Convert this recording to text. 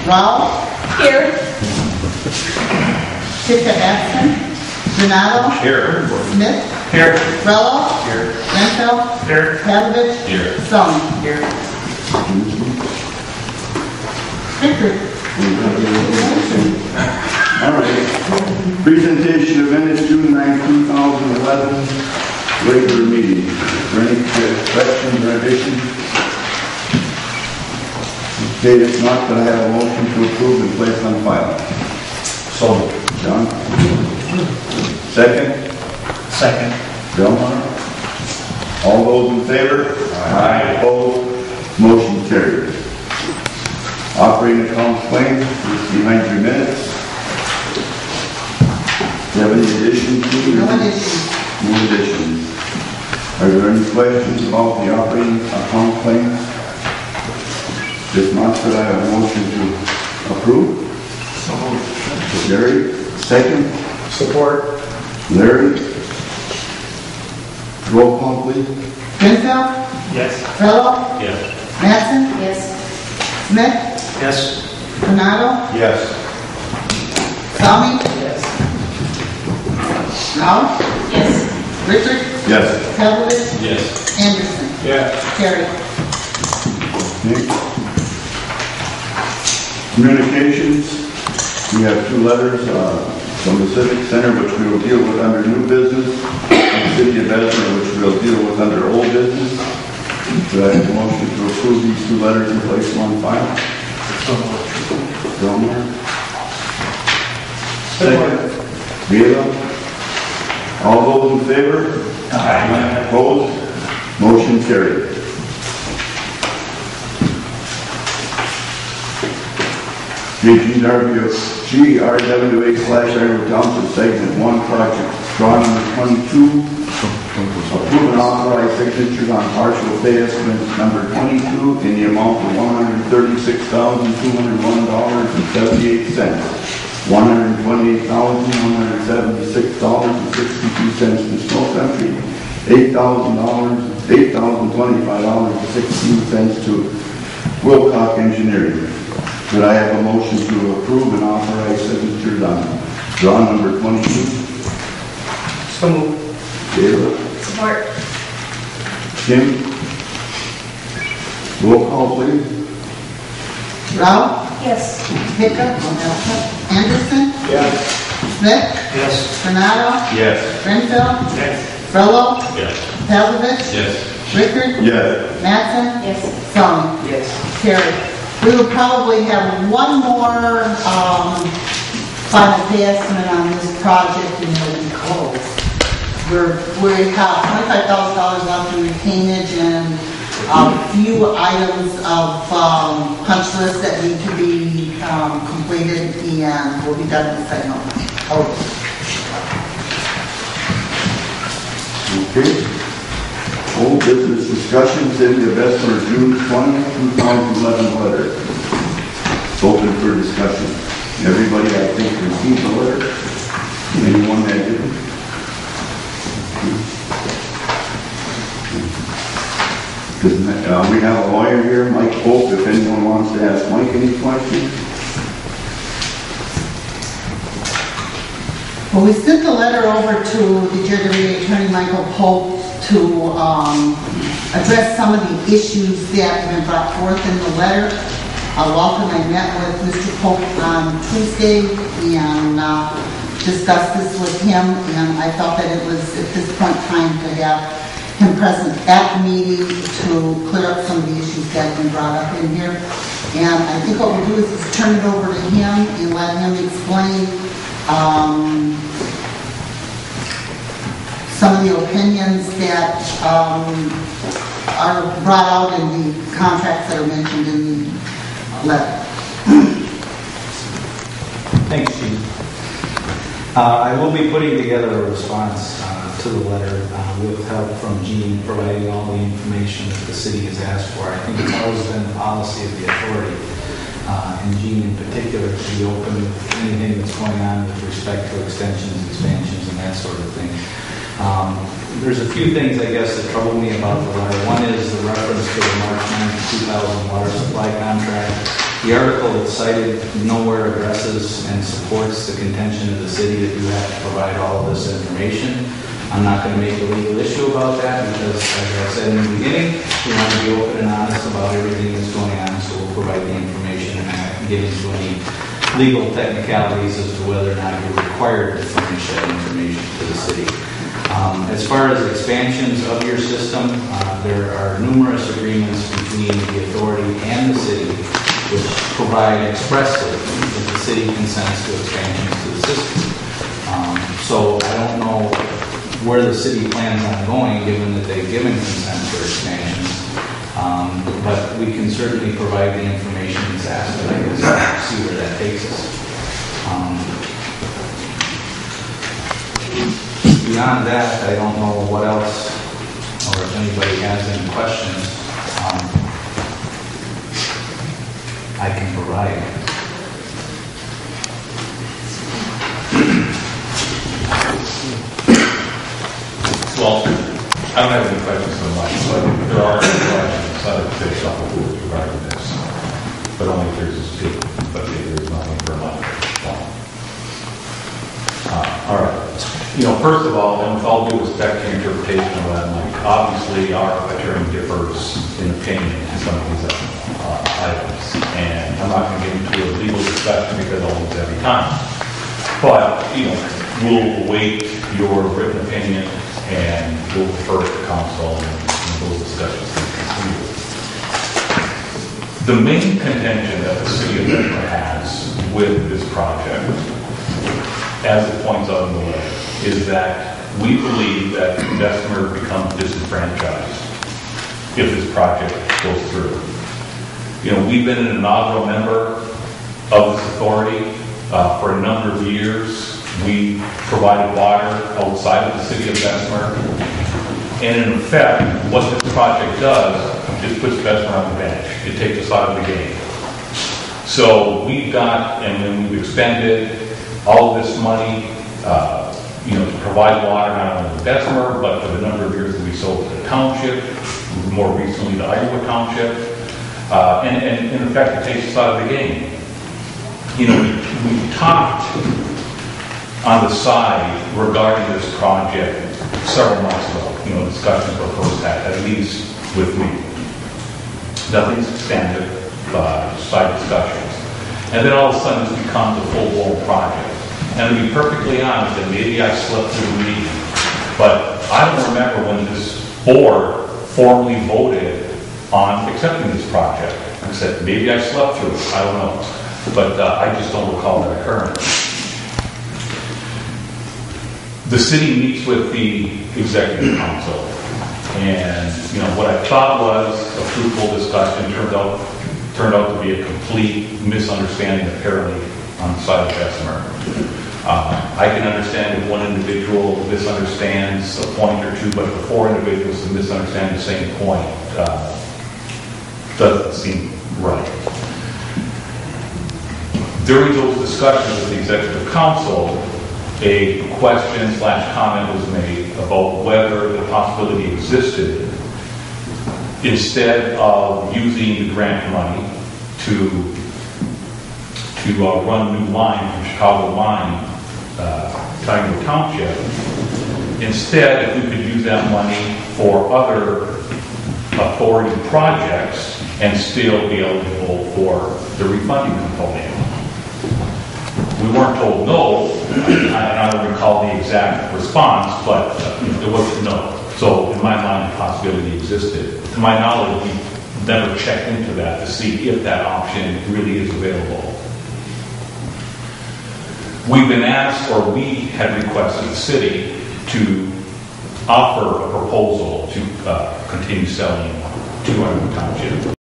Rao. Here. Chica absent. Donato. Here. Smith. Here. Rello. Here. Renfro. Here. Pavlovich. Here. Sully. Here. Richard. All right. Presentation of minutes, June 9, 2011, regular meeting. Is there any questions or additions? Okay, if not, can I have a motion to approve and place on file? So moved. John? Second? Second. Delmar? All those in favor? Aye. Opposed? Motion carried. Operating accounts claims behind your minutes. Do you have any additions? No additions. No additions. Are there any questions about the operating account claims? If not, could I have a motion to approve? So moved. Jerry, second. Support. Larry. Roll call, please. Renfro. Yes. Rello. Yes. Madsen. Yes. Smith. Yes. Donato. Yes. Sully. Yes. Rao. Yes. Richard. Yes. Pavlovich. Yes. Anderson. Yes. Carried. Okay. Communications. We have two letters from the Civic Center, which we will deal with under new business, and the City of Bessemer, which we'll deal with under old business. Do I have a motion to approve these two letters and place them on file? So moved. Delmar. Second. Vila. All those in favor? Aye. Opposed? Motion carried. GRWA/Iowa Township Segment 1 Project, drawing number 22. Approve and authorize signatures on partial pay estimate number 22 in the amount of $136,201.78. $128,176.62 to Snow Country. $8,025.16 to Wilcox Engineering. Could I have a motion to approve and authorize signatures on draw number 22? So moved. Taylor? Support. Kim? Roll call, please. Rao. Yes. Chica. Anderson. Yes. Smith. Yes. Donato. Yes. Renfro. Yes. Rello. Yes. Pavlovich. Yes. Richard. Yes. Madsen. Yes. Sully. Yes. Carried. We will probably have one more final pay estimate on this project and it'll be closed. We have $25,000 left in retainage and a few items of punch lists that need to be completed and will be done in the second one. Okay. Old business discussions in the Bessemer June 20, 2011 letter. It's open for discussion. Everybody, I think, received the letter. Anyone that didn't? We have a lawyer here, Mike Pope, if anyone wants to ask Mike any questions. Well, we sent the letter over to the JWA attorney, Michael Pope, to address some of the issues that have been brought forth in the letter. Welcome, I met with Mr. Pope on Tuesday and discussed this with him, and I felt that it was at this point time to have him present at the meeting to clear up some of the issues that have been brought up in here. And I think what we'll do is just turn it over to him and let him explain some of the opinions that are brought out in the contracts that are mentioned in the letter. Thanks, Chief. I will be putting together a response to the letter with help from Gene, providing all the information that the city has asked for. I think it's always been the policy of the authority, and Gene in particular, to be open with anything that's going on with respect to extensions, expansions, and that sort of thing. There's a few things, I guess, that trouble me about the letter. One is the reference to the March 9, 2000 water supply contract. The article cited nowhere addresses and supports the contention of the city that you have to provide all of this information. I'm not going to make a legal issue about that because, as I said in the beginning, we want to be open and honest about everything that's going on, so we'll provide the information and not get into any legal technicalities as to whether or not you're required to furnish that information to the city. As far as expansions of your system, there are numerous agreements between the authority and the city which provide expressly that the city consents to expansions to the system. So I don't know where the city plans on going, given that they've given consent for expansions. But we can certainly provide the information that's asked, and I guess see where that takes us. Beyond that, I don't know what else, or if anybody has any questions, I can provide. Well, I don't have any questions so much, but there are some questions that are fish off the board regarding this. But only if there's a speak, but there is nothing for a month. All right. First of all, and with all due respect to your interpretation of that, Mike, obviously our attorney differs in opinion on some of these items. And I'm not going to get into a legal discussion because I'll lose every time. But, we'll await your written opinion and we'll refer it to council and those discussions can continue. The main contention that the city of Bessemer has with this project, as it points out in the letter, is that we believe that Bessemer becomes disenfranchised if this project goes through. We've been an inaugural member of this authority for a number of years. We provided water outside of the city of Bessemer. And in effect, what this project does is puts Bessemer on the bench. It takes us out of the game. So we've got, and then we've expended all of this money to provide water not only to Bessemer, but for the number of years that we sold to the township, more recently to Iowa Township. And in effect, it takes us out of the game. We talked on the side regarding this project several months ago. Discussions were first had, at least with me. Nothing substantive, side discussions. And then all of a sudden this becomes a full-blown project. And to be perfectly honest, and maybe I slept through the meeting, but I don't remember when this board formally voted on accepting this project. I said, maybe I slept through it, I don't know. But I just don't recall that occurring. The city meets with the executive council, and what I thought was a fruitful discussion turned out to be a complete misunderstanding, apparently, on the side of Bessemer. I can understand if one individual misunderstands a point or two, but for four individuals to misunderstand the same point doesn't seem right. During those discussions with the executive council, a question/comment was made about whether the possibility existed, instead of using the grant money to run a new line from Chicago Line to Iowa Township, instead if we could use that money for other authority projects and still be eligible for the refunding component. We weren't told no. I don't recall the exact response, but there wasn't no. So in my mind, the possibility existed. To my knowledge, we never checked into that to see if that option really is available. We've been asked, or we had requested the city to offer a proposal to continue selling to Iowa Township.